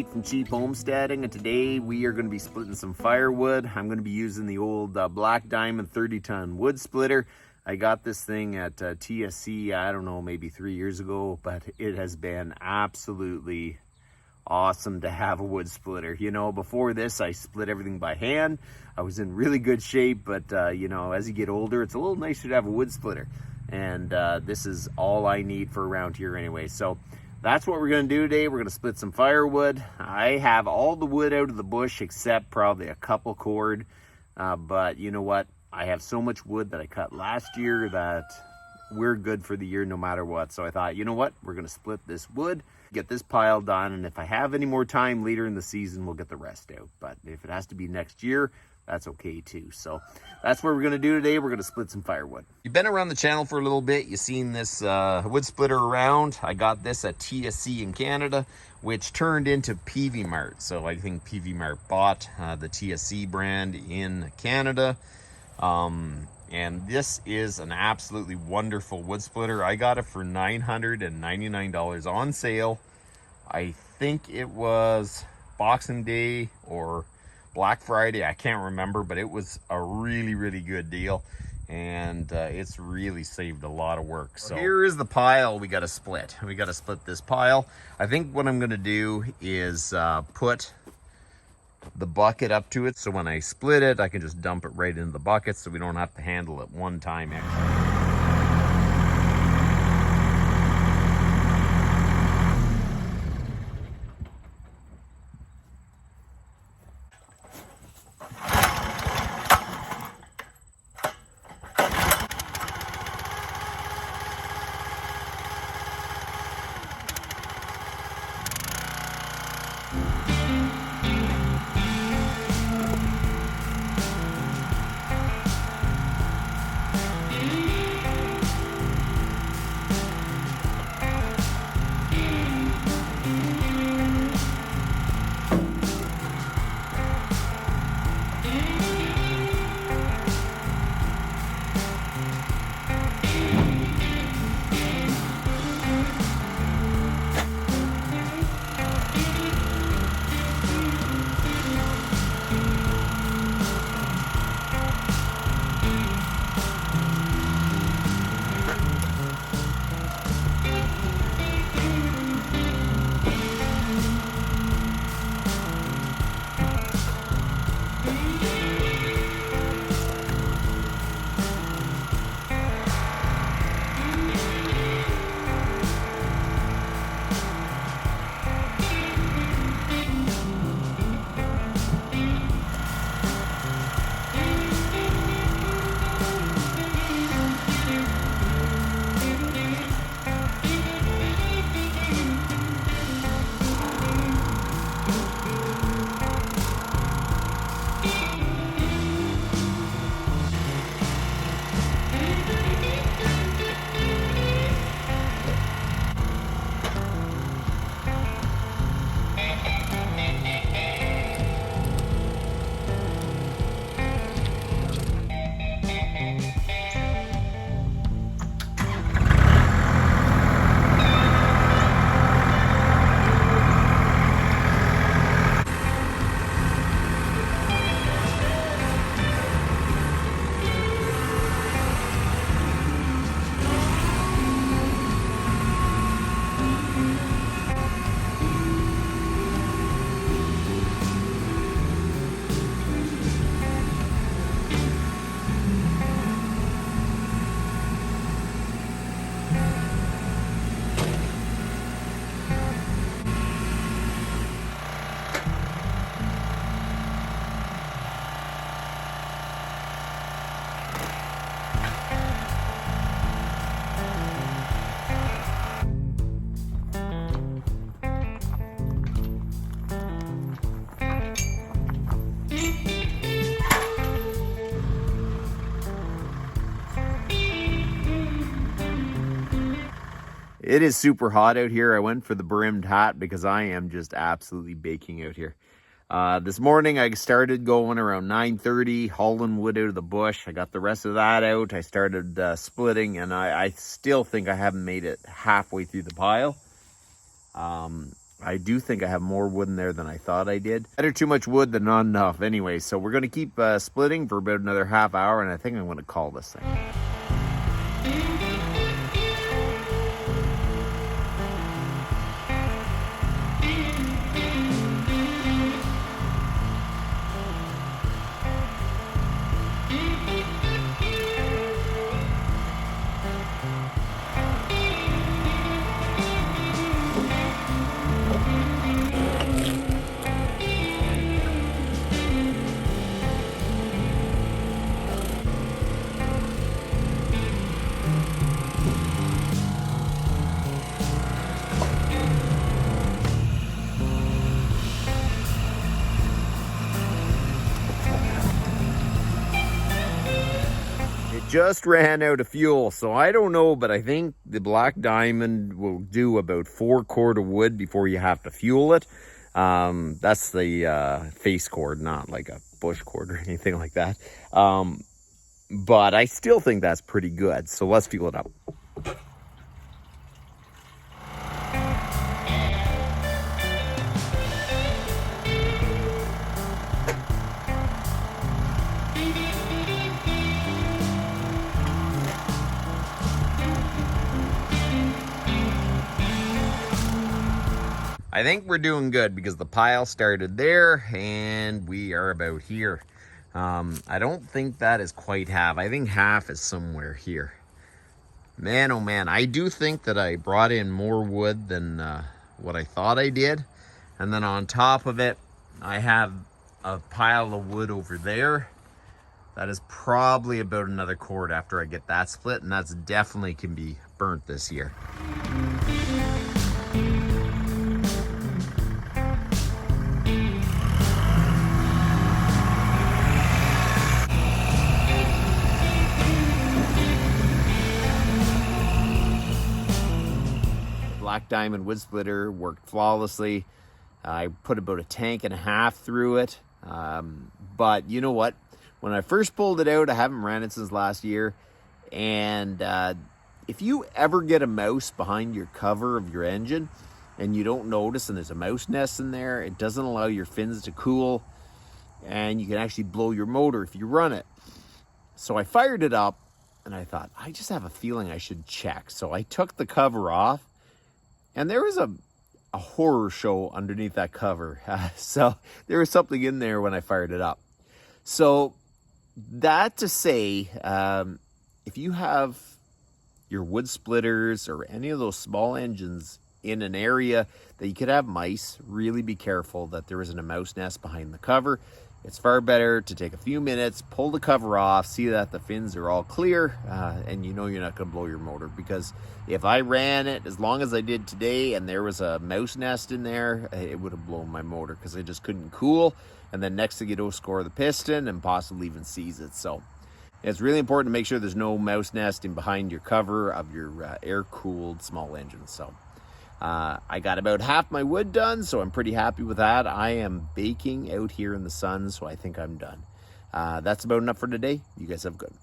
Pete from Cheap Homesteading, and today we are going to be splitting some firewood. I'm going to be using the old Black Diamond 30-ton wood splitter. I got this thing at TSC, I don't know, maybe 3 years ago, but it has been absolutely awesome to have a wood splitter. You know, before this, I split everything by hand. I was in really good shape, but you know, as you get older, it's a little nicer to have a wood splitter. And this is all I need for around here anyway. So that's what we're going to do today. We're going to split some firewood. I have all the wood out of the bush except probably a couple cord. But you know what? I have so much wood that I cut last year that we're good for the year no matter what. So I thought, you know what? We're going to split this wood, get this pile done. And if I have any more time later in the season, we'll get the rest out. But if it has to be next year, that's okay too. So that's what we're going to do today. We're going to split some firewood. You've been around the channel for a little bit. You've seen this wood splitter around. I got this at TSC in Canada, which turned into Peavey Mart. So I think Peavey Mart bought the TSC brand in Canada. And this is an absolutely wonderful wood splitter. I got it for $999 on sale. I think it was Boxing Day or Black Friday, I can't remember, but it was a really, really good deal, and it's really saved a lot of work. So here is the pile we got to split. We got to split this pile. I think what I'm going to do is put the bucket up to it, so when I split it, I can just dump it right into the bucket, so we don't have to handle it one time extra. It is super hot out here. I went for the brimmed hat because I am just absolutely baking out here. This morning I started going around 9:30, hauling wood out of the bush. I got the rest of that out. I started splitting, and I still think I haven't made it halfway through the pile. I do think I have more wood in there than I thought I did. Better too much wood than not enough anyway. So we're going to keep splitting for about another half hour, and I think I'm going to call this thing. Just ran out of fuel, so I don't know, but I think the Black Diamond will do about 4 cord of wood before you have to fuel it. That's the face cord, not like a bush cord or anything like that. But I still think that's pretty good, so let's fuel it up. I think we're doing good because the pile started there and we are about here. I don't think that is quite half. I think half is somewhere here. Man, oh man, I do think that I brought in more wood than what I thought I did. And then on top of it, I have a pile of wood over there. That is probably about another cord after I get that split, and that's definitely can be burnt this year. Black Diamond wood splitter worked flawlessly. I put about a tank and a half through it. But you know what? When I first pulled it out, I haven't ran it since last year. And if you ever get a mouse behind your cover of your engine and you don't notice and there's a mouse nest in there, it doesn't allow your fins to cool. And you can actually blow your motor if you run it. So I fired it up and I thought, I just have a feeling I should check. So I took the cover off. And there was a horror show underneath that cover. So there was something in there when I fired it up. So that to say, if you have your wood splitters or any of those small engines in an area that you could have mice, really be careful that there isn't a mouse nest behind the cover. It's far better to take a few minutes, pull the cover off, see that the fins are all clear, and you know you're not going to blow your motor. Because if I ran it as long as I did today and there was a mouse nest in there, it would have blown my motor because I just couldn't cool. And then next thing you know, score the piston and possibly even seize it. So it's really important to make sure there's no mouse nesting behind your cover of your air-cooled small engine. So I got about half my wood done, so I'm pretty happy with that. I am baking out here in the sun, so I think I'm done. That's about enough for today. You guys have a good one.